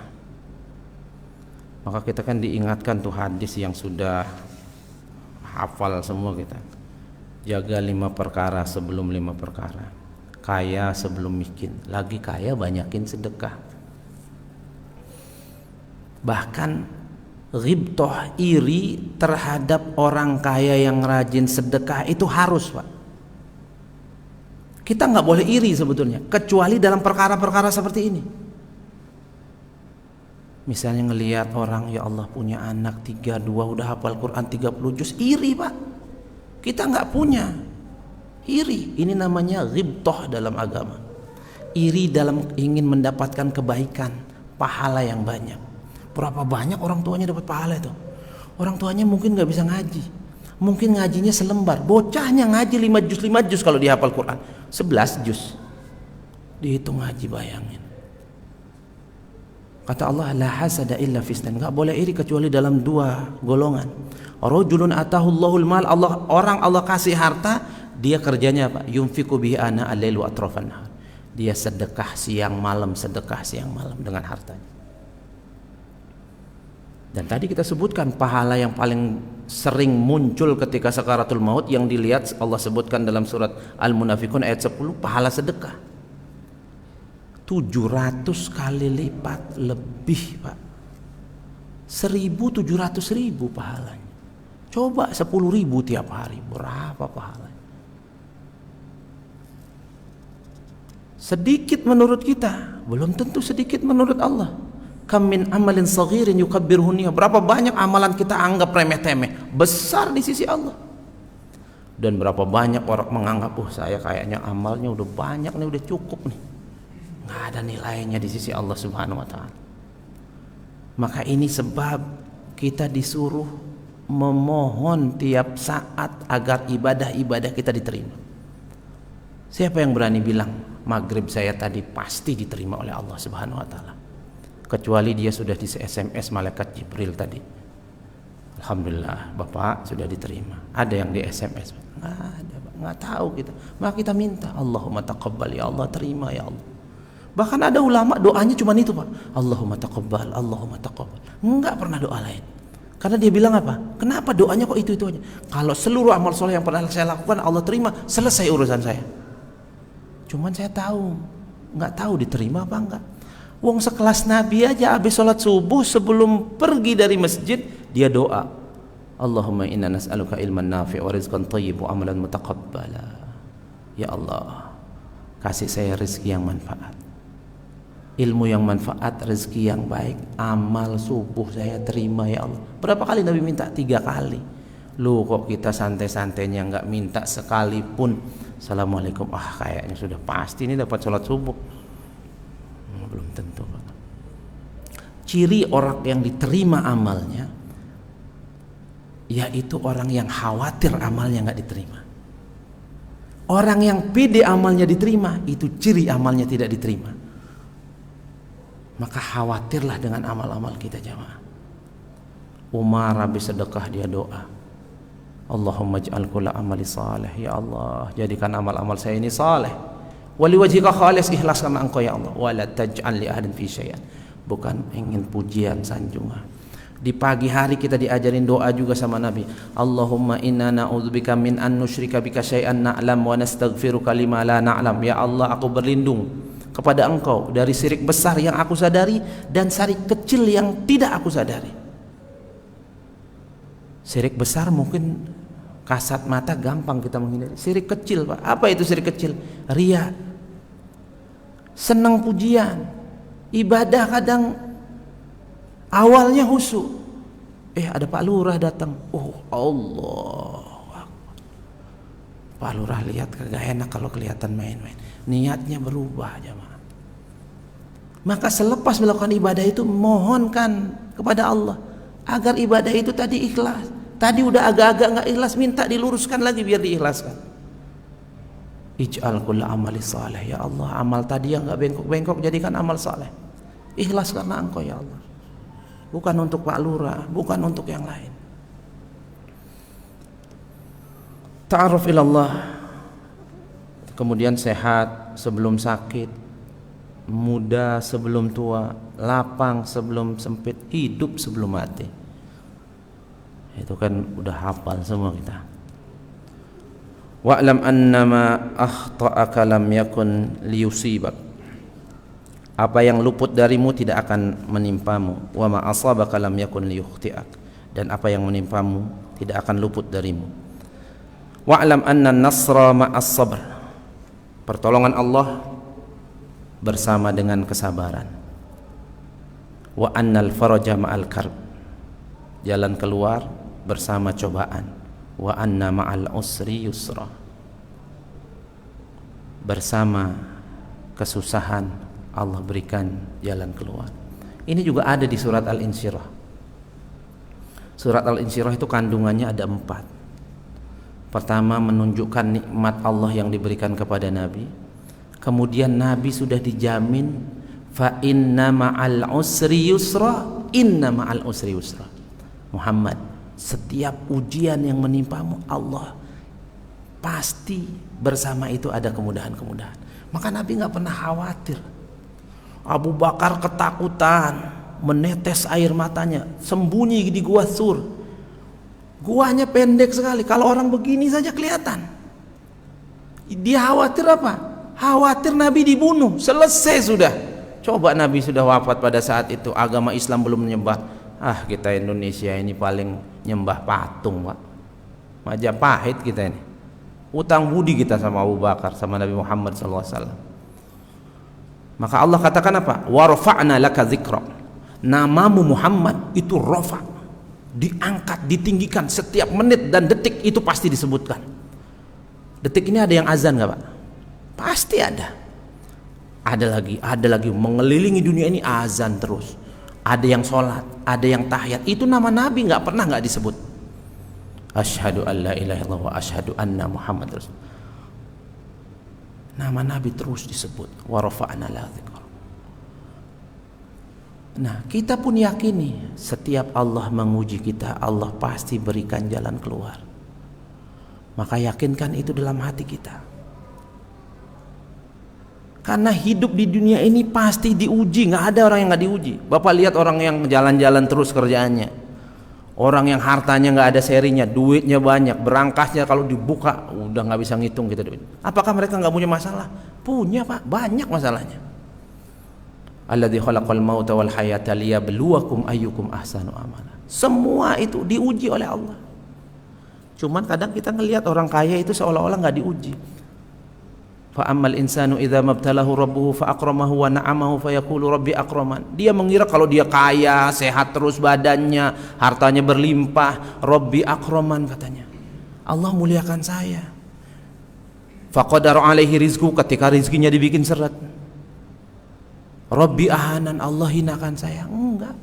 Maka kita kan diingatkan tuh hadis yang sudah hafal semua kita. Jaga 5 perkara sebelum 5 perkara. Kaya sebelum miskin. Lagi kaya banyakin sedekah. Bahkan ghibtoh, iri terhadap orang kaya yang rajin sedekah itu harus, Pak. Kita nggak boleh iri sebetulnya, kecuali dalam perkara-perkara seperti ini. Misalnya ngelihat orang, ya Allah punya anak 32, udah hafal Quran 30 juz, iri, Pak. Kita nggak punya, iri. Ini namanya ghibtoh dalam agama. Iri dalam ingin mendapatkan kebaikan, pahala yang banyak. Berapa banyak orang tuanya dapat pahala itu? Orang tuanya mungkin nggak bisa ngaji, mungkin ngajinya selembar, bocahnya ngaji 5 juz kalau dihafal Quran 11 juz, dihitung ngaji, bayangin. Kata Allah, la hasada illa fisnan, nggak boleh iri kecuali dalam 2 golongan. Rajulun atahullahul mal, orang Allah kasih harta, dia kerjanya apa? Yunfiqu bihi ana al-lail wa atrafan nahar, dia sedekah siang malam, sedekah siang malam dengan hartanya. Dan tadi kita sebutkan pahala yang paling sering muncul ketika sakaratul maut yang dilihat Allah sebutkan dalam surat Al-Munafiqun ayat 10, pahala sedekah 700 kali lipat lebih, Pak. 1.700.000 pahalanya. Coba 10.000 tiap hari, berapa pahalanya? Sedikit menurut kita, belum tentu sedikit menurut Allah. Kam min amalin saghirin yukabbiruhu niyyah, berapa banyak amalan kita anggap remeh-temeh, besar di sisi Allah. Dan berapa banyak orang menganggap, saya kayaknya amalnya udah banyak nih, udah cukup nih, nggak ada nilainya di sisi Allah Subhanahu wa ta'ala. Maka ini sebab kita disuruh memohon tiap saat agar ibadah-ibadah kita diterima. Siapa yang berani bilang maghrib saya tadi pasti diterima oleh Allah Subhanahu wa ta'ala? Kecuali dia sudah di SMS malaikat Jibril tadi, alhamdulillah Bapak sudah diterima. Ada yang di SMS? Nggak ada, nggak tahu kita. Maka kita minta, Allahumma taqabbal, ya Allah terima ya Allah. Bahkan ada ulama doanya cuma itu, Pak, Allahumma taqabbal, Allahumma taqabbal. Nggak pernah doa lain. Karena dia bilang apa? Kenapa doanya kok itu aja? Kalau seluruh amal soleh yang pernah saya lakukan Allah terima, selesai urusan saya. Cuman saya nggak tahu diterima apa enggak. Wong sekelas Nabi aja habis sholat subuh sebelum pergi dari masjid dia doa, Allahumma inna nas'aluka ilman nafi' wa rizqan thayyib wa amalan mutaqabbala. Ya Allah, kasih saya rezeki yang manfaat, ilmu yang manfaat, rezeki yang baik, amal subuh saya terima ya Allah. Berapa kali Nabi minta? 3 kali. Lu kok kita santai-santainya nggak minta sekalipun Assalamualaikum, kayaknya sudah pasti ini dapat sholat subuh. Belum tentu. Ciri orang yang diterima amalnya yaitu orang yang khawatir amalnya nggak diterima. Orang yang pede amalnya diterima, itu ciri amalnya tidak diterima. Maka khawatirlah dengan amal-amal kita jamaah. Umar habis sedekah dia doa, Allahumma ij'al kulla amali salih. Ya Allah, jadikan amal-amal saya ini saleh. Wali wajhika khalis, ikhlas karena Engkau ya Allah. Wala taj'al li ahadin fi syai'an. Bukan ingin pujian sanjungan. Di pagi hari kita diajarin doa juga sama Nabi. Allahumma inna na'udzubika min an nusyrika bika syai'an na'lam wa nastaghfiruka lima la na'lam. Ya Allah, aku berlindung kepada Engkau dari syirik besar yang aku sadari dan syirik kecil yang tidak aku sadari. Syirik besar mungkin kasat mata gampang kita menghindari. Syirik kecil, Pak. Apa itu syirik kecil? Riya. Senang pujian. Ibadah kadang awalnya khusyuk. Ada Pak Lurah datang. Oh Allah. Pak Lurah lihat kagak enak kalau kelihatan main-main. Niatnya berubah jemaah. Maka selepas melakukan ibadah itu mohonkan kepada Allah agar ibadah itu tadi ikhlas. Tadi udah agak-agak nggak ikhlas, minta diluruskan lagi biar diikhlaskan. Ij'al kulla amali salih. Ya Allah, amal tadi yang nggak bengkok-bengkok jadikan amal saleh. Ikhlas karena Engkau ya Allah. Bukan untuk Pak Lurah, bukan untuk yang lain. Ta'aruf ilallah. Kemudian sehat sebelum sakit, muda sebelum tua, lapang sebelum sempit, hidup sebelum mati. Itu kan udah hafal semua kita. Wa'lam annama akhta'aka lam yakun liyusibak. Apa yang luput darimu tidak akan menimpamu. Wa ma asabaka lam yakun liyukhti'ak. Dan apa yang menimpamu tidak akan luput darimu. Wa'lam anna nasra ma'as sabr. Pertolongan Allah bersama dengan kesabaran. Wa annal faraja ma'al karb. Jalan keluar bersama cobaan. Wa anna ma'al usri yusra. Bersama kesusahan Allah berikan jalan keluar. Ini juga ada di surat Al-Insyirah. Surat Al-Insyirah itu kandungannya ada 4. Pertama, menunjukkan nikmat Allah yang diberikan kepada Nabi. Kemudian Nabi sudah dijamin fa inna ma'al usri yusra, inna ma'al usri yusra. Muhammad, setiap ujian yang menimpamu Allah pasti bersama itu ada kemudahan-kemudahan. Maka Nabi nggak pernah khawatir. Abu Bakar ketakutan, menetes air matanya, sembunyi di gua Sur. Guanya pendek sekali, kalau orang begini saja kelihatan. Dia khawatir apa? Khawatir Nabi dibunuh, selesai sudah. Coba Nabi sudah wafat pada saat itu, agama Islam belum menyembah. Kita Indonesia ini paling nyembah patung, Pak. Majapahit kita ini. Utang budi kita sama Abu Bakar, sama Nabi Muhammad SAW. Maka Allah katakan apa? Wa rafa'na laka dzikra. Namamu Muhammad itu rafa, diangkat, ditinggikan, setiap menit dan detik itu pasti disebutkan. Detik ini ada yang azan nggak, Pak? Pasti ada. Ada lagi mengelilingi dunia ini azan terus. Ada yang sholat, ada yang tahiyat. Itu nama Nabi nggak pernah nggak disebut. Asyhadu an la ilaha illallah wa asyhadu anna Muhammad Rasul. Nama Nabi terus disebut. Wa rafa'na laka dzikra. Nah, kita pun yakini setiap Allah menguji kita, Allah pasti berikan jalan keluar. Maka yakinkan itu dalam hati kita. Karena hidup di dunia ini pasti diuji, nggak ada orang yang nggak diuji. Bapak lihat orang yang jalan-jalan terus kerjaannya. Orang yang hartanya nggak ada serinya, duitnya banyak, berangkasnya kalau dibuka udah nggak bisa ngitung kita duit. Apakah mereka nggak punya masalah? Punya Pak, banyak masalahnya. Alladzi khalaqal mauta wal hayata liyabluwakum ayyukum ahsanu amala. Semua itu diuji oleh Allah. Cuman kadang kita ngelihat orang kaya itu seolah-olah nggak diuji. Fa ammal insanu idza mabtalahu rabbuhu fa akramahu wa na'amahu fa yaqulu rabbi akraman. Dia mengira kalau dia kaya, sehat terus badannya, hartanya berlimpah, rabbi akraman katanya. Allah muliakan saya. Fa qadara alaihi rizqu, ketika rizkinya dibikin seret. Rabbi ahanan, Allah hinakan saya. Enggak.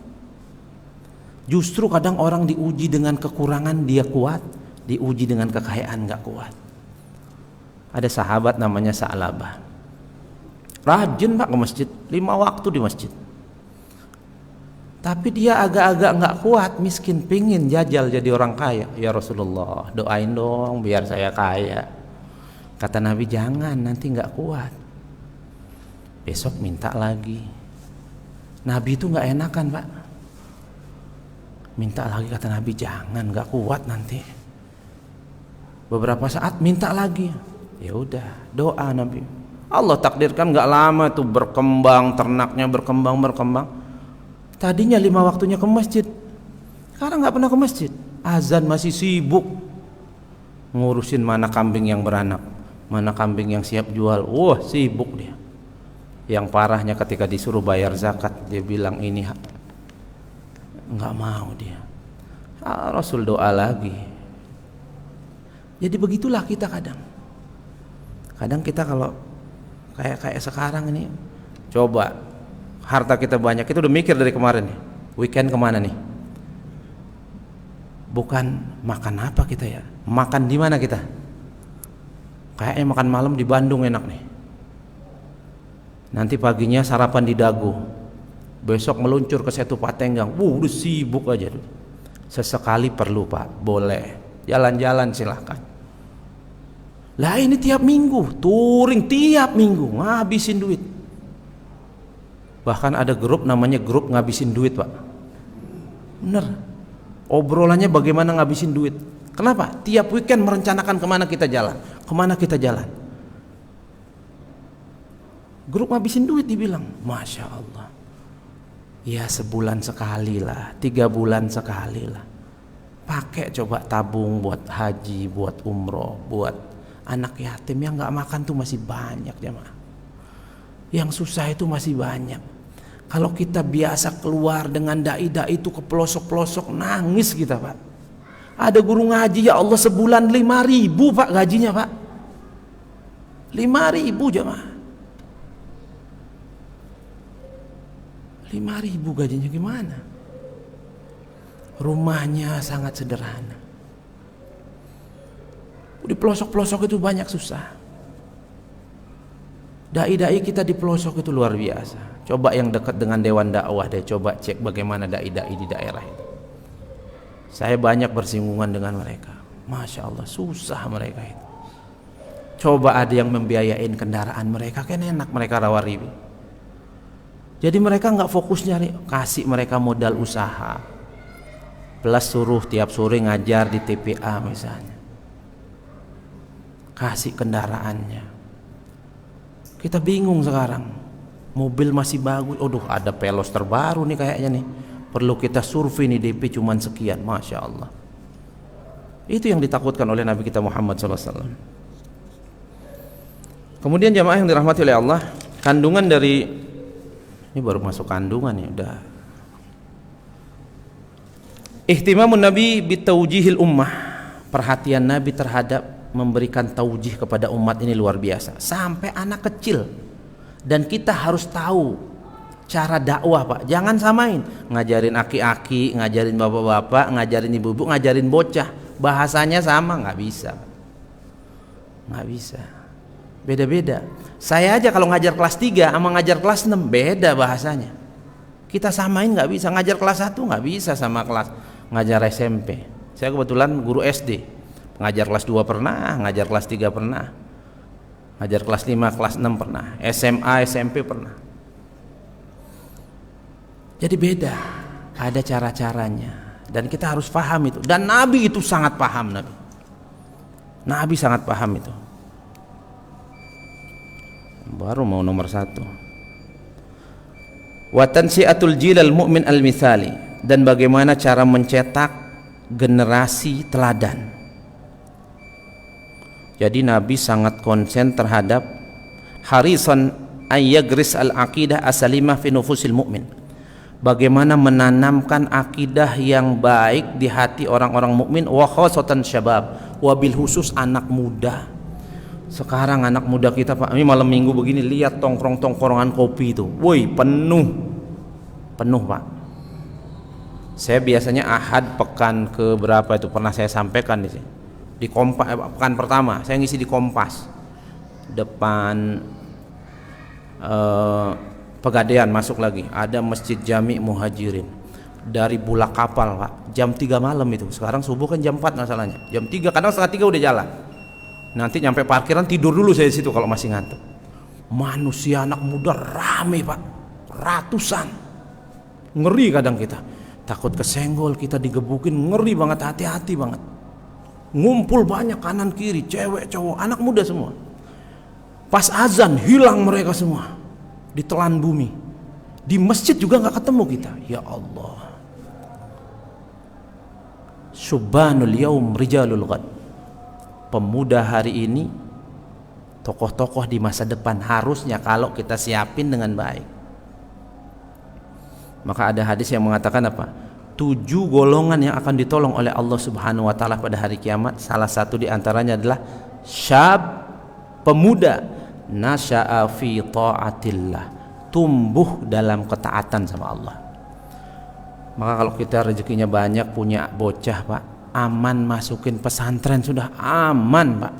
Justru kadang orang diuji dengan kekurangan dia kuat, diuji dengan kekayaan enggak kuat. Ada sahabat namanya Sa'labah, rajin Pak ke masjid, 5 waktu di masjid. Tapi dia agak-agak nggak kuat, miskin, pingin jajal jadi orang kaya. Ya Rasulullah, doain dong biar saya kaya. Kata Nabi, jangan, nanti nggak kuat. Besok minta lagi. Nabi itu nggak enakan Pak. Minta lagi, kata Nabi, jangan, nggak kuat nanti. Beberapa saat minta lagi. Ya udah, doa Nabi. Allah takdirkan nggak lama tuh berkembang, ternaknya berkembang. Tadinya 5 waktunya ke masjid, sekarang nggak pernah ke masjid. Azan masih sibuk ngurusin mana kambing yang beranak, mana kambing yang siap jual. Wah, sibuk dia. Yang parahnya ketika disuruh bayar zakat, dia bilang ini nggak mau dia. Rasul doa lagi. Jadi begitulah kita kadang kita kalau kayak sekarang ini, coba harta kita banyak, kita udah mikir dari kemarin nih, weekend kemana nih? Bukan makan apa kita ya, makan di mana kita? Kayaknya makan malam di Bandung enak nih. Nanti paginya sarapan di Dago, besok meluncur ke Setu Patenggang. Udah sibuk aja. Sesekali perlu Pak, boleh jalan-jalan silahkan. Lah ini tiap minggu, touring tiap minggu, ngabisin duit. Bahkan ada grup namanya grup ngabisin duit Pak. Bener, obrolannya bagaimana ngabisin duit. Kenapa? Tiap weekend merencanakan kemana kita jalan. Grup ngabisin duit dibilang, Masya Allah. Ya sebulan sekali lah, 3 bulan sekali lah. Pakai coba tabung buat haji, buat umroh, buat anak yatim yang nggak makan tuh masih banyak jemaah. Yang susah itu masih banyak. Kalau kita biasa keluar dengan dai-dai itu ke pelosok-pelosok, nangis kita Pak. Ada guru ngaji, ya Allah, sebulan 5.000 Pak gajinya Pak. 5.000 jemaah. 5.000 gajinya gimana? Rumahnya sangat sederhana. Di pelosok-pelosok itu banyak susah. Dai-dai kita di pelosok itu luar biasa. Coba yang dekat dengan dewan dakwah deh, coba cek bagaimana dai-dai di daerah itu. Saya banyak bersinggungan dengan mereka. Masya Allah, susah mereka itu. Coba ada yang membiayain kendaraan mereka, kan enak mereka rawaribi. Jadi mereka nggak fokus nyari, kasih mereka modal usaha. Plus suruh tiap sore ngajar di TPA misalnya. Kasih kendaraannya. Kita bingung sekarang, mobil masih bagus, ada Pelos terbaru nih kayaknya nih, perlu kita survei nih, DP cuman sekian. Masya Allah. Itu yang ditakutkan oleh Nabi kita Muhammad SAW. Kemudian jamaah yang dirahmati oleh Allah, kandungan dari, ini baru masuk kandungan ya, udah. Ihtimamun Nabi bitawjihil ummah, perhatian Nabi terhadap memberikan taujih kepada umat ini luar biasa, sampai anak kecil. Dan kita harus tahu cara dakwah Pak, jangan samain ngajarin aki-aki, ngajarin bapak-bapak, ngajarin ibu-ibu, ngajarin bocah, bahasanya sama, nggak bisa, beda-beda. Saya aja kalau ngajar kelas 3 sama ngajar kelas 6 beda bahasanya. Kita samain nggak bisa, ngajar kelas 1 nggak bisa sama kelas ngajar SMP. Saya kebetulan guru SD, ngajar kelas 2 pernah, ngajar kelas 3 pernah, ngajar kelas 5, kelas 6 pernah, SMA, SMP pernah. Jadi beda, ada cara-caranya. Dan kita harus paham itu. Dan Nabi itu sangat paham, Nabi sangat paham itu. Baru mau nomor 1. Wa tansiatul jilal mu'min al-mithali, dan bagaimana cara mencetak generasi teladan. Jadi Nabi sangat konsen terhadap harisan ayyagris al-aqidah asalimah fi nufusil mu'min. Bagaimana menanamkan akidah yang baik di hati orang-orang mukmin, wa khosatan syabab, wabil khusus anak muda. Sekarang anak muda kita, Pak, ini malam minggu begini, lihat tongkrong-tongkrongan kopi itu, woi, penuh Pak. Saya biasanya Ahad pekan ke berapa itu pernah saya sampaikan di sini, di Kompas, pekan pertama saya ngisi di Kompas depan Pegadaian, masuk lagi ada Masjid Jami Muhajirin, dari Bulak Kapal, Pak, jam 3 malam itu. Sekarang subuh kan jam 4 masalahnya, jam 3, kadang setengah 3 udah jalan. Nanti nyampe parkiran tidur dulu saya di situ kalau masih ngantuk. Manusia anak muda rame, Pak, ratusan. Ngeri kadang kita, takut kesenggol, kita digebukin, ngeri banget, hati-hati banget. Ngumpul banyak kanan kiri, cewek cowok, anak muda semua. Pas azan hilang mereka semua, ditelan bumi. Di masjid juga nggak ketemu kita. Ya Allah. Subhanul yaum rijalul ghad. Pemuda hari ini, tokoh-tokoh di masa depan, harusnya kalau kita siapin dengan baik. Maka ada hadis yang mengatakan apa? 7 golongan yang akan ditolong oleh Allah Subhanahu wa taala pada hari kiamat. Salah satu di antaranya adalah syab, pemuda, nasya'a fi ta'atillah, tumbuh dalam ketaatan sama Allah. Maka kalau kita rezekinya banyak, punya bocah, Pak, aman masukin pesantren, sudah aman, Pak.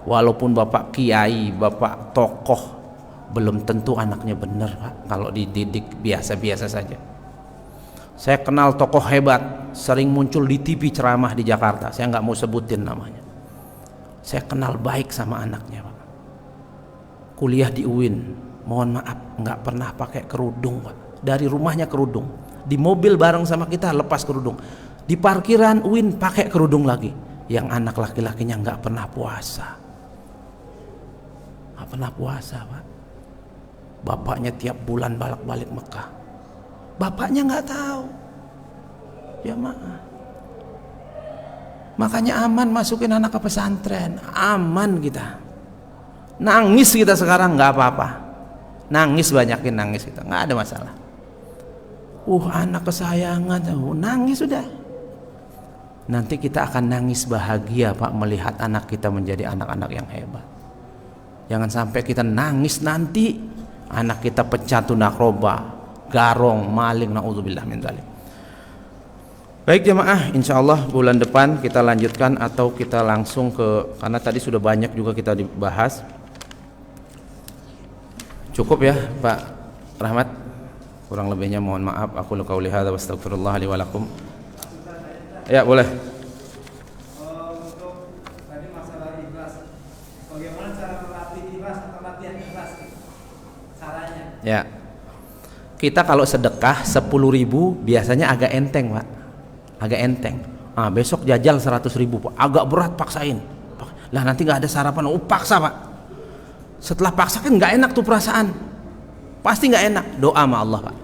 Walaupun Bapak kiai, Bapak tokoh, belum tentu anaknya benar, Pak, kalau dididik biasa-biasa saja. Saya kenal tokoh hebat, sering muncul di TV ceramah di Jakarta, saya nggak mau sebutin namanya. Saya kenal baik sama anaknya, Pak. Kuliah di UIN, mohon maaf, nggak pernah pakai kerudung, Pak. Dari rumahnya kerudung, di mobil bareng sama kita lepas kerudung, di parkiran UIN pakai kerudung lagi. Yang anak laki-lakinya nggak pernah puasa, nggak pernah puasa, Pak. Bapaknya tiap bulan balik Mekah, bapaknya nggak tahu. Ya maaf. Makanya aman masukin anak ke pesantren, aman kita. Nangis kita sekarang nggak apa-apa, nangis, banyakin nangis kita, nggak ada masalah. Anak kesayangan, nangis sudah. Nanti kita akan nangis bahagia, Pak, melihat anak kita menjadi anak-anak yang hebat. Jangan sampai kita nangis nanti anak kita pecandu narkoba, garong, maling, naudzubillah min dzalik. Baik jemaah, insya Allah bulan depan kita lanjutkan atau kita langsung ke, karena tadi sudah banyak juga kita dibahas. Cukup ya Pak Rahmat, kurang lebihnya mohon maaf. Aku qauli hadza wa astaghfirullah li wa lakum. Ya boleh. Untuk tadi masalah ikhlas, bagaimana cara melatih ikhlas atau latihan ikhlas? Caranya? Ya, kita kalau sedekah 10.000 biasanya agak enteng, Pak. Agak enteng. Besok jajal 100.000, Pak. Agak berat, paksain. Lah nanti nggak ada sarapan, paksa, Pak. Setelah paksa kan nggak enak tuh perasaan. Pasti nggak enak. Doa sama Allah, Pak.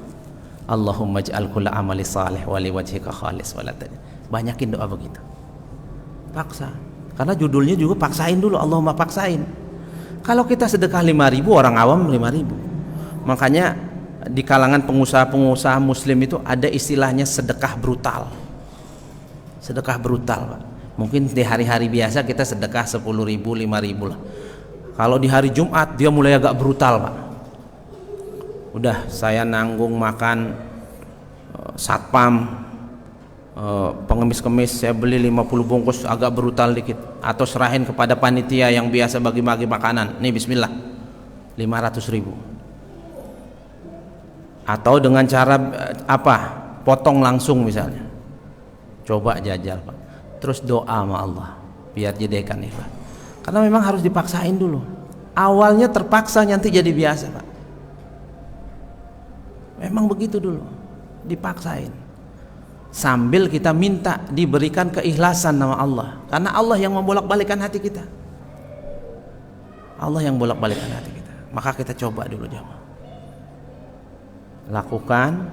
Allahumma ij'al kulla amali salih wa liwajhika khalis wa la tajal. Banyakin doa begitu. Paksa. Karena judulnya juga paksain dulu, Allahumma paksain. Kalau kita sedekah 5.000, orang awam 5.000. Makanya di kalangan pengusaha-pengusaha muslim itu ada istilahnya sedekah brutal. Sedekah brutal, Pak. Mungkin di hari-hari biasa kita sedekah 10.000, 5.000 lah. Kalau di hari Jumat dia mulai agak brutal, Pak. Udah saya nanggung makan satpam, pengemis-kemis, saya beli 50 bungkus, agak brutal dikit, atau serahin kepada panitia yang biasa bagi-bagi makanan. Nih bismillah, 500.000. Atau dengan cara apa? Potong langsung misalnya. Coba jajal, Pak. Terus doa sama Allah biar jadikan ikhlas. Karena memang harus dipaksain dulu. Awalnya terpaksa, nanti jadi biasa, Pak. Memang begitu dulu, dipaksain. sambil kita minta diberikan keikhlasan nama Allah, karena Allah yang membolak-balikkan hati kita. Allah yang bolak-balikkan hati kita. Maka kita coba dulu jamaah, lakukan,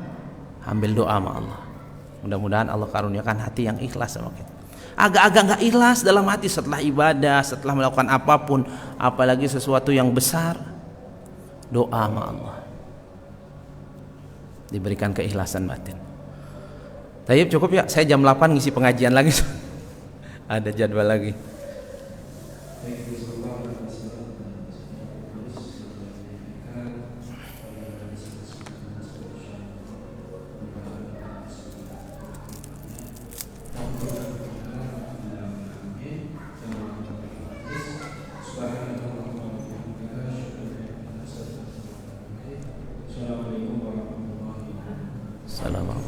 ambil doa sama Allah. Mudah-mudahan Allah karuniakan hati yang ikhlas sama kita. Agak-agak nggak ikhlas dalam hati setelah ibadah, setelah melakukan apapun, apalagi sesuatu yang besar, doa sama Allah, diberikan keikhlasan batin. Tayyib, cukup ya, saya jam 8 ngisi pengajian lagi. Ada jadwal lagi. Assalamualaikum warahmatullahi wabarakatuh.